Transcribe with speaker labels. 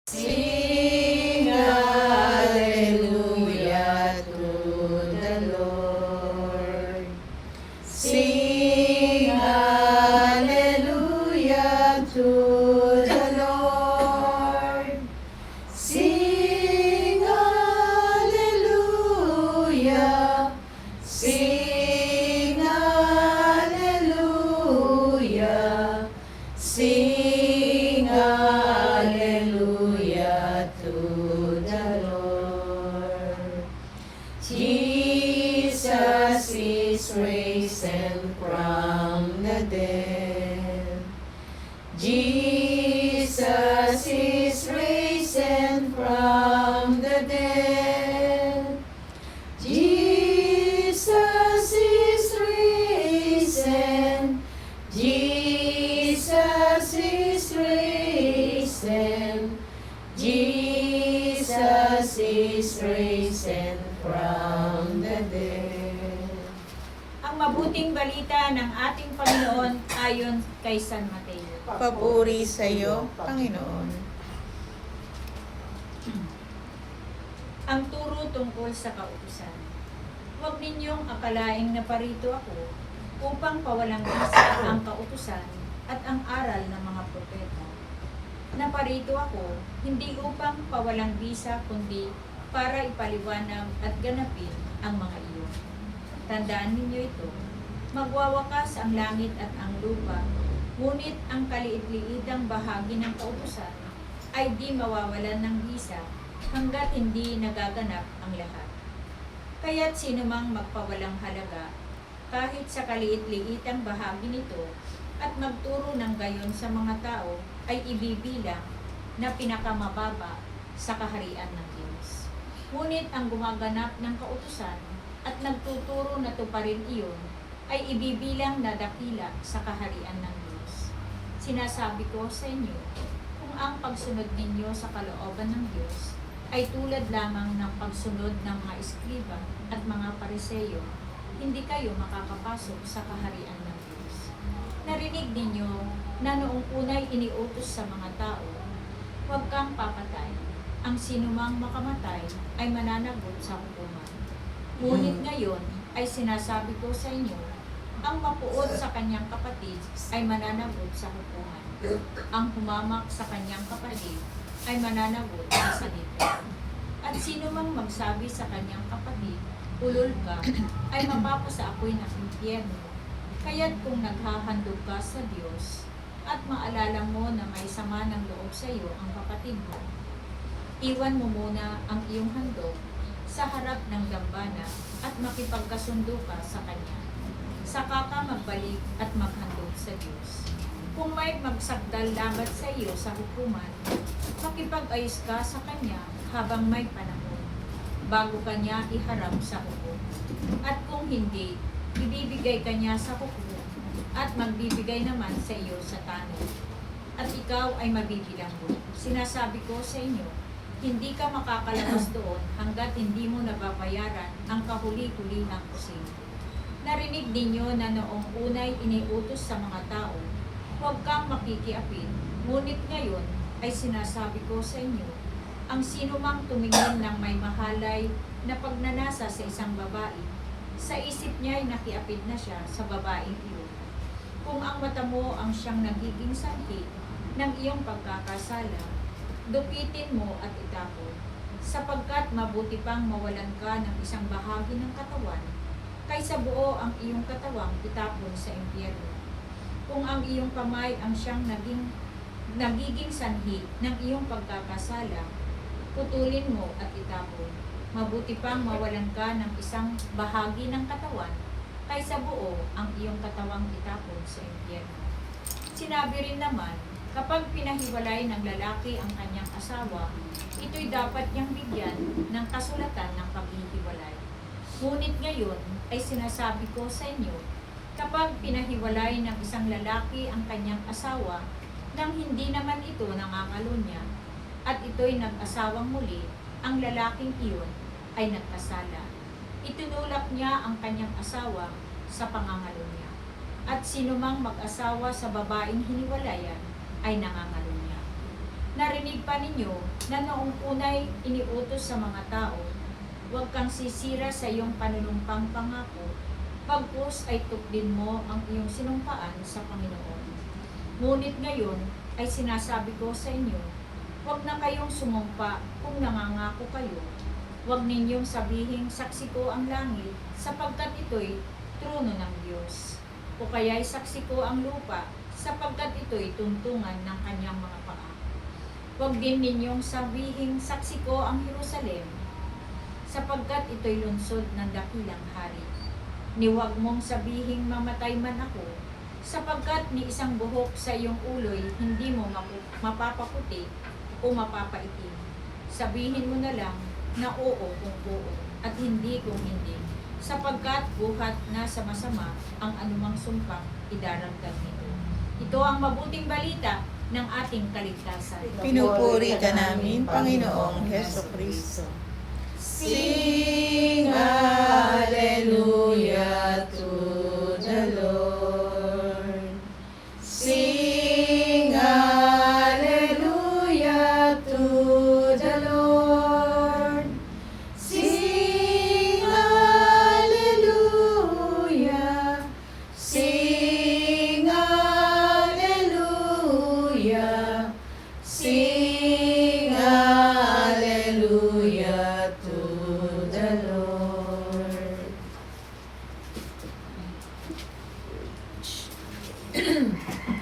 Speaker 1: Sing hallelujah to the Lord. Sing hallelujah to the Lord. Sing hallelujah. Sing hallelujah. Sing hallelujah to the Lord. Jesus is risen from the dead. Jesus is risen from the dead. Jesus is risen. Jesus is risen. Jesus is risen from the dead.
Speaker 2: Ang mabuting balita ng ating Panginoon ayon kay San Mateo.
Speaker 1: Papuri sa iyo, Panginoon.
Speaker 2: Ang turo tungkol sa kautusan. Huwag ninyong akalaing naparito ako upang pawalang bisa ang kautusan at ang aral ng mga propeta. Naparito ako hindi upang pawalang bisa kundi para ipaliwanag at ganapin ang mga iyon. Tandaan ninyo ito, magwawakas ang langit at ang lupa, ngunit ang kaliit-liitang bahagi ng kautusan ay di mawawalan ng bisa hanggat hindi nagaganap ang lahat. Kaya't sino mang magpawalang halaga kahit sa kaliit-liitang bahagi nito at magturo ng gayon sa mga tao ay ibibilang na pinakamababa sa kaharian ng Diyos. Ngunit ang gumaganap ng kautusan at nagtuturo na tuparin iyon ay ibibilang na dakila sa kaharian ng Diyos. Sinasabi ko sa inyo, kung ang pagsunod ninyo sa kalooban ng Diyos ay tulad lamang ng pagsunod ng mga eskriba at mga pariseyo, hindi kayo makakapasok sa kaharian ng Diyos. Narinig ninyo na noong unay iniutos sa mga tao, huwag kang papatay. Ang sinumang makamatay ay mananagot sa hukuman. Ngunit ngayon ay sinasabi ko sa inyo, ang mapuot sa kanyang kapatid ay mananagot sa hukuman. Ang humamak sa kanyang kapatid ay mananagot sa salita. At sino mang magsabi sa kanyang kapatid, ulol ka, ay mapapasa ako'y ng impyerno. Kaya't kung naghahandog ka sa Diyos at maalala mo na may sama ng loob sa iyo ang kapatid mo, iwan mo muna ang iyong handog sa harap ng dambana at makipagkasundo ka sa Kanya. Saka ka magbalik at maghandog sa Diyos. Kung may magsagdal labat sa iyo sa hukuman, makipag-ayos ka sa Kanya habang may panahon, bago Kanya iharap sa hukom. At kung hindi, ibibigay Kanya sa hukom at magbibigay naman sa iyo sa tanong. At ikaw ay mabibilanggo. Sinasabi ko sa inyo, hindi ka makakalabas doon hanggat hindi mo nababayaran ang kahuli-hulihang kusing. Narinig ninyo na noong unay iniutos sa mga tao, huwag kang makikiapid. Ngunit ngayon ay sinasabi ko sa inyo, ang sino mang tumingin ng may mahalay na pagnanasa sa isang babae, sa isip niya ay nakiapid na siya sa babaeng iyon. Kung ang mata mo ang siyang nagiging sanhi ng iyong pagkakasala, dupitin mo at itapon, sapagkat mabuti pang mawalan ka ng isang bahagi ng katawan, kaysa buo ang iyong katawang itapon sa impyerno. Kung ang iyong kamay ang siyang nagiging sanhi ng iyong pagkakasala, putulin mo at itapon. Mabuti pang mawalan ka ng isang bahagi ng katawan, kaysa buo ang iyong katawang itapon sa impyerno. Sinabi rin naman, kapag pinahiwalay ng lalaki ang kanyang asawa, ito'y dapat niyang bigyan ng kasulatan ng paghihiwalay. Ngunit ngayon ay sinasabi ko sa inyo, kapag pinahiwalay ng isang lalaki ang kanyang asawa, nang hindi naman ito nangangalunya, at ito'y nag-asawang muli, ang lalaking iyon ay nagkasala. Itinulak niya ang kanyang asawa sa pangangalunya. At sinumang mag-asawa sa babaeng hiniwalayan ay nangangalunya. Narinig pa ninyo na noong unay iniutos sa mga tao, huwag kang sisira sa iyong panunumpang pangako, pagpus ay tukdin mo ang iyong sinumpaan sa Panginoon. Ngunit ngayon ay sinasabi ko sa inyo, huwag na kayong sumumpa kung nangangako kayo. Huwag ninyong sabihing saksi ko ang langit, sapagkat ito'y trono ng Diyos. O kaya'y saksi ko ang lupa, sapagkat ito'y tuntungan ng kanyang mga paa. Huwag din ninyong sabihing saksi ko ang Jerusalem, sapagkat ito'y lungsod ng dakilang hari. Ni huwag mong sabihing mamatay man ako, sapagkat ni isang buhok sa iyong ulo'y hindi mo mapapaputi o mapapaitim. Sabihin mo na lang na oo kung oo at hindi kung hindi, sapagkat buhat na sa masama ang anumang sumpang idaragdag nito. Ito ang mabuting balita ng ating kaligtasan.
Speaker 1: Pinupuri ka namin, Panginoong Heso Kristo. Sing Hallelujah.